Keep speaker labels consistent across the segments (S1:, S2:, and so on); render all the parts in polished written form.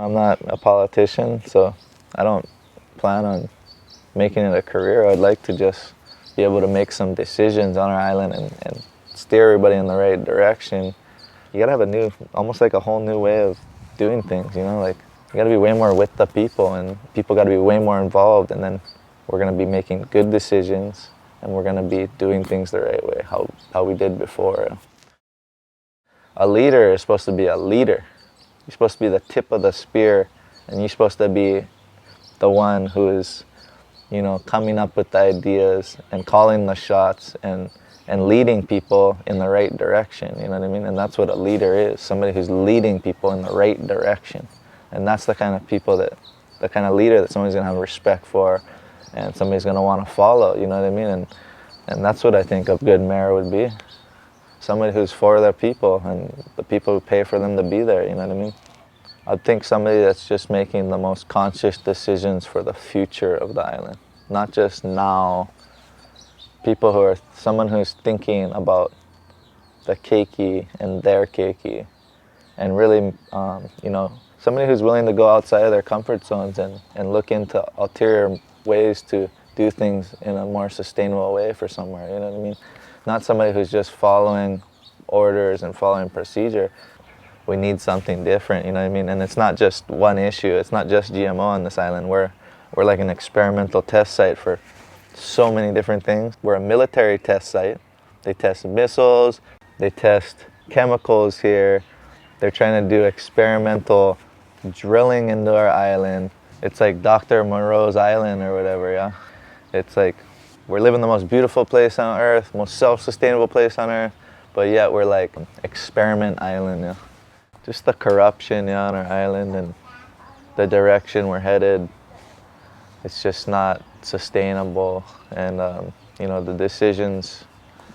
S1: I'm not a politician, so I don't plan on making it a career. I'd like to just be able to make some decisions on our island and steer everybody in the right direction. You gotta have a new, almost like a whole new way of doing things, you know, like you gotta be way more with the people, and people gotta be way more involved, and then we're gonna be making good decisions, and we're gonna be doing things the right way, how we did before. A leader is supposed to be a leader. You're supposed to be the tip of the spear, and you're supposed to be the one who is, you know, coming up with the ideas and calling the shots and leading people in the right direction, you know what I mean? And that's what a leader is, somebody who's leading people in the right direction. And that's the kind of people the kind of leader that somebody's gonna have respect for and somebody's gonna wanna follow, you know what I mean? And that's what I think a good mayor would be. Somebody who's for their people and the people who pay for them to be there, you know what I mean? I think somebody that's just making the most conscious decisions for the future of the island, not just now. Someone who's thinking about the keiki and their keiki, and really, you know, somebody who's willing to go outside of their comfort zones and look into ulterior ways to do things in a more sustainable way for somewhere, you know what I mean? Not somebody who's just following orders and following procedure. We need something different, you know what I mean? And it's not just one issue, it's not just GMO on this island. We're like an experimental test site for so many different things. We're a military test site. They test missiles, they test chemicals here. They're trying to do experimental drilling into our island. It's like Dr. Moreau's island or whatever, yeah? It's like, we're living the most beautiful place on earth, most self-sustainable place on earth, but yet we're like experiment island, yeah? Just the corruption, yeah, on our island and the direction we're headed. It's just not sustainable, and you know, the decisions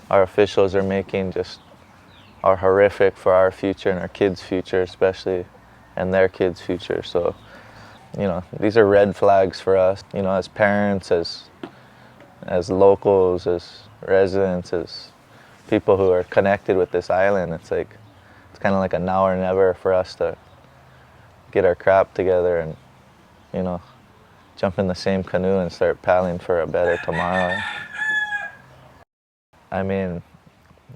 S1: our officials are making just are horrific for our future and our kids' future especially, and their kids' future. So, you know, these are red flags for us, you know, as parents, as locals, as residents, as people who are connected with this island. It's like, it's kind of like a now or never for us to get our crap together and, you know, jump in the same canoe and start paddling for a better tomorrow. I mean,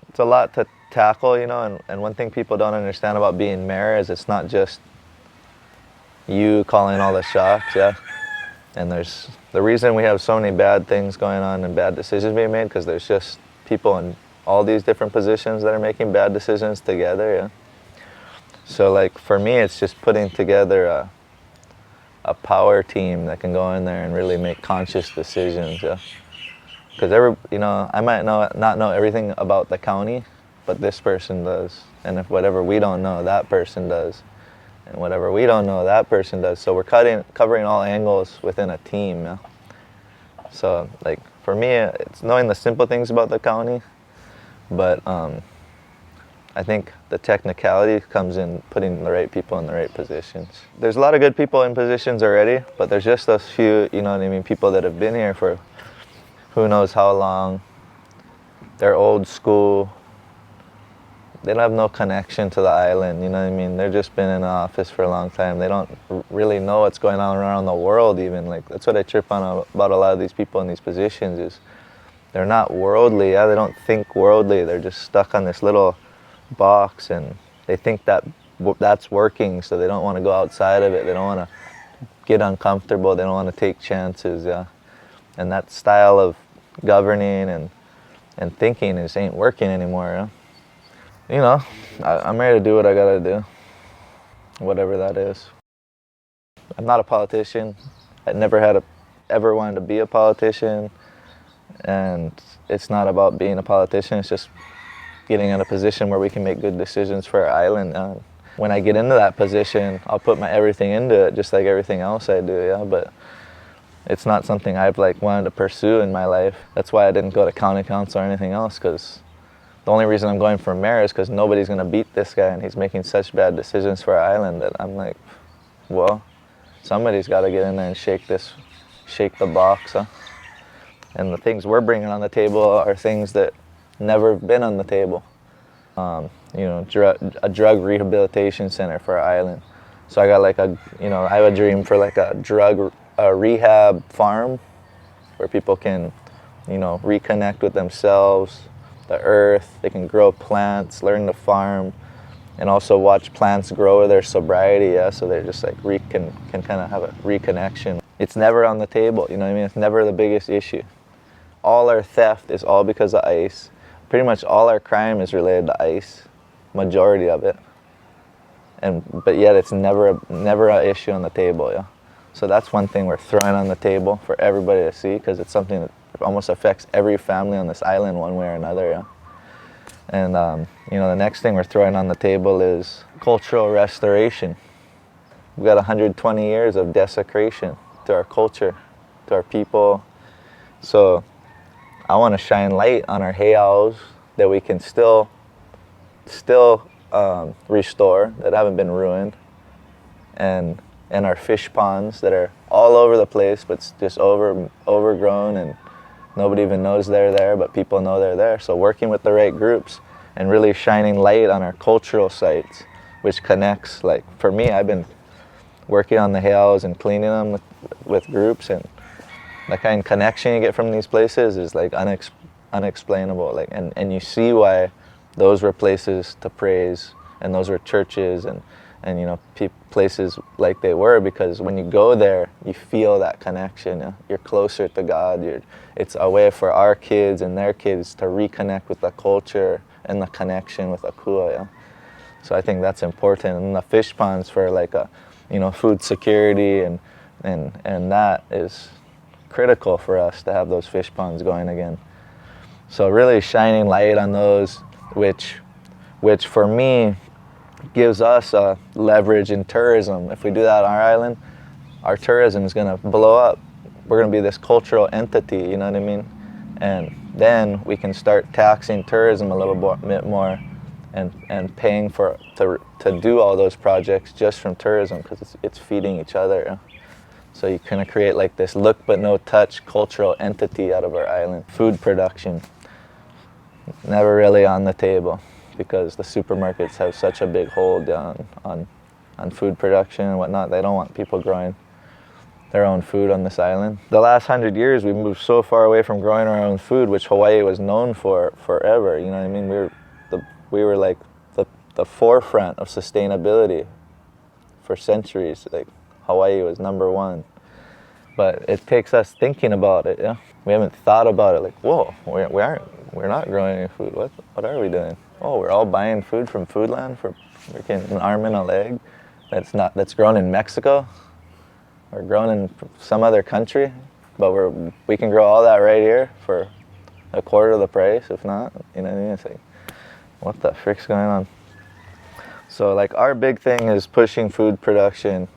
S1: it's a lot to tackle, you know, and one thing people don't understand about being mayor is it's not just you calling all the shots, yeah? And there's the reason we have so many bad things going on and bad decisions being made, because there's just people in all these different positions that are making bad decisions together, yeah? So like for me, it's just putting together a power team that can go in there and really make conscious decisions, yeah? Because you know, I might not know everything about the county, but this person does. And if whatever we don't know, that person does. And whatever we don't know, that person does. So we're covering all angles within a team, yeah? So like for me, it's knowing the simple things about the county, but I think the technicality comes in putting the right people in the right positions. There's a lot of good people in positions already, but there's just those few, you know what I mean, people that have been here for who knows how long. They're old school. They don't have no connection to the island, you know what I mean? They've just been in the office for a long time. They don't really know what's going on around the world even. Like, that's what I trip on about a lot of these people in these positions is they're not worldly, yeah? They don't think worldly. They're just stuck on this little box and they think that that's working, so they don't want to go outside of it. They don't want to get uncomfortable. They don't want to take chances, yeah? And that style of governing and thinking just ain't working anymore, yeah? You know, I'm ready to do what I gotta do, whatever that is. I'm not a politician. I never ever wanted to be a politician, and it's not about being a politician. It's just getting in a position where we can make good decisions for our island. When I get into that position, I'll put my everything into it, just like everything else I do, yeah. But it's not something I've like wanted to pursue in my life. That's why I didn't go to county council or anything else, because the only reason I'm going for mayor is because nobody's gonna beat this guy, and he's making such bad decisions for our island that I'm like, well, somebody's got to get in there and shake the box, huh? And the things we're bringing on the table are things that never been on the table. You know, a drug rehabilitation center for our island, So I got like I have a dream for like a drug rehab farm where people can, reconnect with themselves, the earth. They can grow plants, learn to farm, and also watch plants grow their sobriety. Yeah, so they're just like can kind of have a reconnection. It's never on the table. You know what I mean? It's never the biggest issue. All our theft is all because of ice. Pretty much all our crime is related to ice, majority of it. But yet it's never an issue on the table. Yeah. So that's one thing we're throwing on the table for everybody to see, because it's something that almost affects every family on this island one way or another. Yeah. And the next thing we're throwing on the table is cultural restoration. We've got 120 years of desecration to our culture, to our people. So I want to shine light on our heiaus that we can still restore, that haven't been ruined, and our fish ponds that are all over the place, but just overgrown, and nobody even knows they're there, but people know they're there. So working with the right groups and really shining light on our cultural sites, which connects, like for me, I've been working on the heiaus and cleaning them with groups, and the kind of connection you get from these places is like unexplainable. Like, and you see why those were places to praise, and those were churches, and places like they were, because when you go there, you feel that connection. Yeah? You're closer to God. It's a way for our kids and their kids to reconnect with the culture and the connection with Akua. Yeah? So I think that's important. And the fish ponds for like food security and that is critical for us to have those fish ponds going again. So really shining light on those, which for me gives us a leverage in tourism. If we do that on our island, our tourism is going to blow up. We're going to be this cultural entity, you know what I mean? And then we can start taxing tourism a little bit more and paying to do all those projects just from tourism, because it's feeding each other. Yeah? So you kind of create like this look but no touch cultural entity out of our island. Food production, never really on the table, because the supermarkets have such a big hold on food production and whatnot. They don't want people growing their own food on this island. The last 100 years, we moved so far away from growing our own food, which Hawaii was known for forever. You know what I mean? We were like the forefront of sustainability for centuries. Like Hawaii was number one. But it takes us thinking about it. Yeah, we haven't thought about it. Like, whoa, we're not growing any food. What are we doing? Oh, we're all buying food from Foodland for freaking an arm and a leg. That's grown in Mexico or grown in some other country, but we can grow all that right here for a quarter of the price, if not. You know what I mean? It's like, what the frick's going on? So like our big thing is pushing food production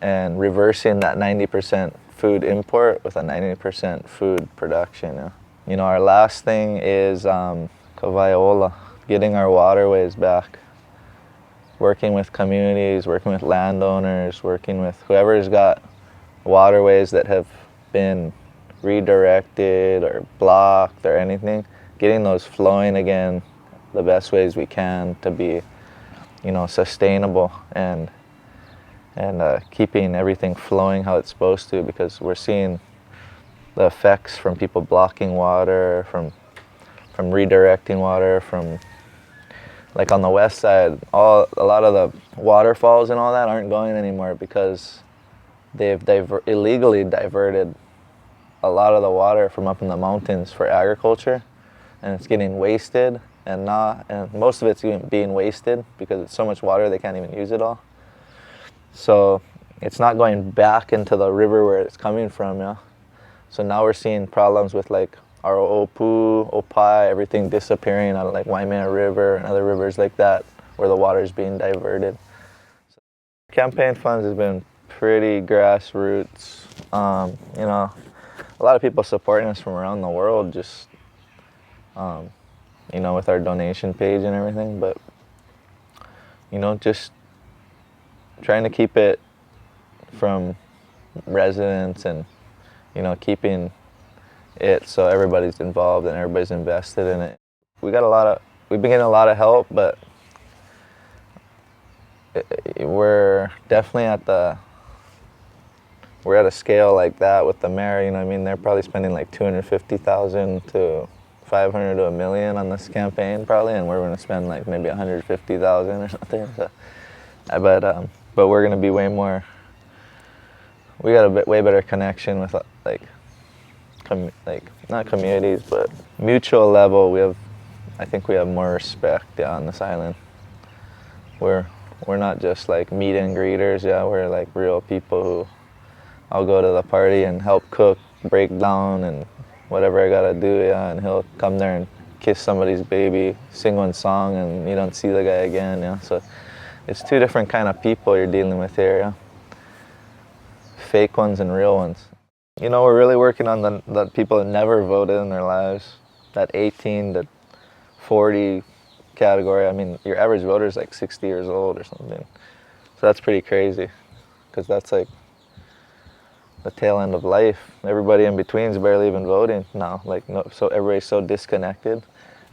S1: and reversing that 90% food import with a 90% food production. Yeah? Our last thing is Wai Ola, getting our waterways back. Working with communities, working with landowners, working with whoever's got waterways that have been redirected or blocked or anything, getting those flowing again the best ways we can to be, sustainable and keeping everything flowing how it's supposed to, because we're seeing the effects from people blocking water, from redirecting water, from like on the west side, a lot of the waterfalls and all that aren't going anymore because they've illegally diverted a lot of the water from up in the mountains for agriculture, and it's getting wasted, and most of it's being wasted because it's so much water they can't even use it all. So it's not going back into the river where it's coming from. Yeah. So now we're seeing problems with like our Opu, Opai, everything disappearing out of like Waimea River and other rivers like that where the water is being diverted. So campaign funds has been pretty grassroots. A lot of people supporting us from around the world, just with our donation page and everything, but just trying to keep it from residents and keeping it so everybody's involved and everybody's invested in it. We've been getting a lot of help, but we're definitely we're at a scale like that with the mayor, you know what I mean? They're probably spending like 250,000 to 500 to $1 million on this campaign probably, and we're gonna spend like maybe 150,000 or something. So, but we're gonna be way more, we got a way better connection with like not communities, but mutual level. I think we have more respect on this island. We're not just like meet and greeters, we're like real people who I'll go to the party and help cook, break down, and whatever I gotta do, and he'll come there and kiss somebody's baby, sing one song, and you don't see the guy again, So it's two different kind of people you're dealing with here, Fake ones and real ones. You know, we're really working on the people that never voted in their lives, that 18 to 40 category. I mean, your average voter is like 60 years old or something. So that's pretty crazy, because that's like the tail end of life. Everybody in between is barely even voting now. So everybody's so disconnected,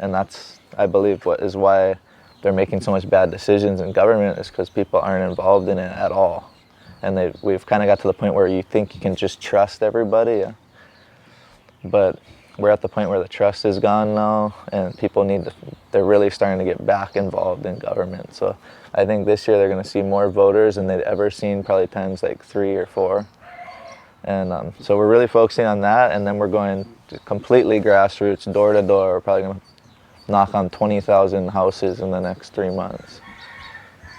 S1: and that's, I believe, why they're making so much bad decisions in government, is because people aren't involved in it at all. And we've kind of got to the point where you think you can just trust everybody, but we're at the point where the trust is gone now, and people they're really starting to get back involved in government. So I think this year they're going to see more voters than they'd ever seen, probably times like 3 or 4. And so we're really focusing on that, and then we're going completely grassroots, door to door. We're probably going to knock on 20,000 houses in the next 3 months,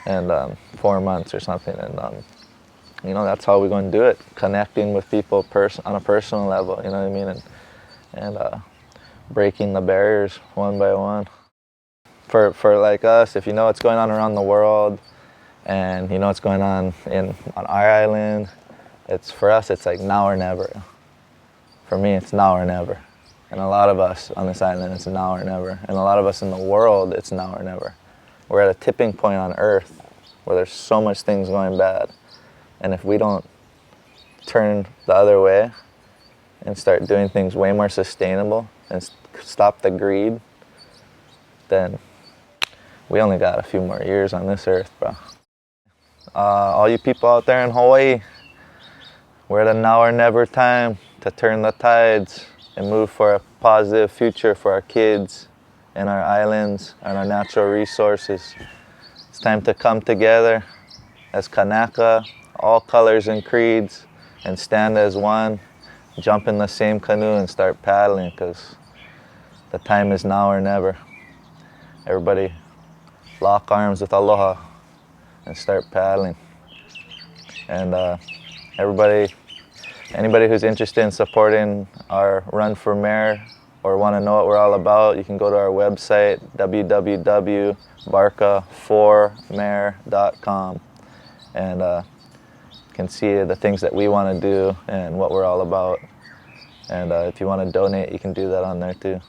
S1: and 4 months or something. And you know, that's how we're going to do it, connecting with people on a personal level, you know what I mean, and breaking the barriers one by one. For like us, if you know what's going on around the world, and you know what's going on on our island, for us, it's like now or never. For me, it's now or never. And a lot of us on this island, it's now or never. And a lot of us in the world, it's now or never. We're at a tipping point on Earth where there's so much things going bad. And if we don't turn the other way and start doing things way more sustainable and stop the greed, then we only got a few more years on this earth, bro. All you people out there in Hawaii, we're at a now or never time to turn the tides and move for a positive future for our kids and our islands and our natural resources. It's time to come together as Kanaka, all colors and creeds, and stand as one, jump in the same canoe and start paddling, because the time is now or never. Everybody lock arms with aloha and start paddling. And anybody who's interested in supporting our run for mayor or want to know what we're all about, you can go to our website, www.barca4mayor.com, and you can see the things that we want to do and what we're all about. And if you want to donate, you can do that on there too.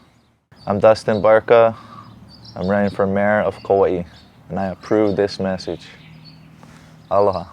S1: I'm Dustin Barca. I'm running for mayor of Kauaʻi, and I approve this message. Aloha.